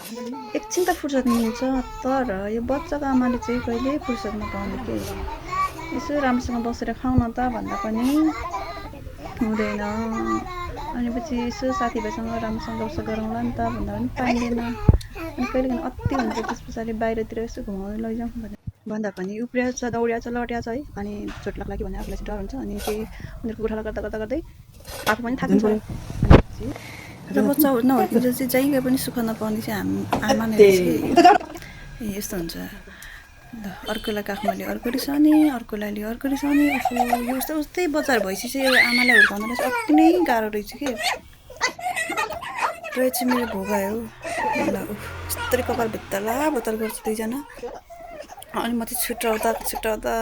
एकछिन त फुर्सद मिल्छ, तर यो बच्चाको आमाले चाहिँ कहिल्यै फुर्सद नपाउने के। यसो राम्रोसँग बसेर खाऊ न त भन्दा पनि हुँदैन। अनि पछि यसो साथीभाइसँग राम्रोसँग गफसफ गरौँला नि त भन्दा पनि पाइँदैन। अनि कहिलेकाहीँ अति हुन्छ, त्यस पछाडि बाहिरतिर यसो घुमाउनु लैजाउँ भन्दा पनि उफ्रिया छ, दौडिया छ, लट्या छ है। अनि चोट लाग्ला कि भन्ने आफूलाई चाहिँ डर हुन्छ। अनि त्यही उनीहरूको गोठाला गर्दा गर्दा गर्दै आफू पनि थाकिन्छ। र बच्चा नहुर्किँदा चाहिँ जहीँ गए पनि सुख नपाउने चाहिँ आमा नै रहेछ कि। यस्तो हुन्छ। ल अर्कोलाई काखमा लियो अर्को रिसाउने, अर्कोलाई लियो अर्को रिसाउने। यो उस्तै उस्तै बच्चाहरू भएपछि चाहिँ आमालाई हुर्काउनलाई चाहिँ अति नै गाह्रो रहेछ कि। रहेछ मेरो भोगा हो। ल यस्तरी कपाल भित्तला भुत्तल गर्छ दुईजना। अनि म चाहिँ छुट्याउँदा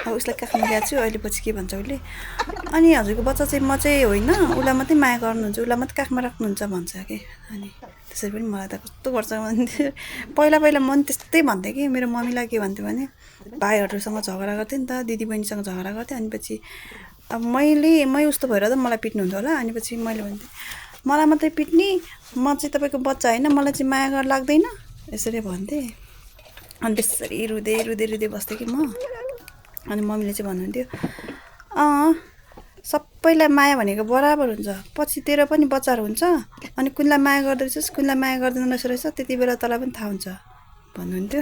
अब उसलाई काखमा ल्याएको छु। अहिले पछि के भन्छ उसले, अनि हजुरको बच्चा चाहिँ म चाहिँ होइन, उसलाई मात्रै माया गर्नुहुन्छ, उसलाई मात्रै काखमा राख्नुहुन्छ भन्छ कि। अनि त्यसरी पनि मलाई त कस्तो गर्छ भन्थ्यो। पहिला म पनि त्यस्तै भन्थेँ कि। मेरो मम्मीलाई के भन्थ्यो भने, भाइहरूसँग झगडा गर्थेँ नि त, दिदीबहिनीसँग झगडा गर्थेँ। अनि पछि अब मै उस्तो भएर त मलाई पिट्नुहुन्थ्यो होला। अनि पछि मैले भन्थेँ, मलाई मात्रै पिट्ने, म चाहिँ तपाईँको बच्चा होइन, मलाई चाहिँ माया गर्न लाग्दैन, यसरी भन्थेँ। अनि त्यसरी रुँदै बस्थेँ कि म। अनि मम्मीले चाहिँ भन्नुहुन्थ्यो, सबैलाई माया भनेको बराबर हुन्छ, पछि तेरो पनि बच्चाहरू हुन्छ, अनि कुनलाई माया गर्दो रहेछस् कुनलाई माया गर्दैन रहेछ, त्यति बेला तँलाई पनि थाहा हुन्छ भन्नुहुन्थ्यो।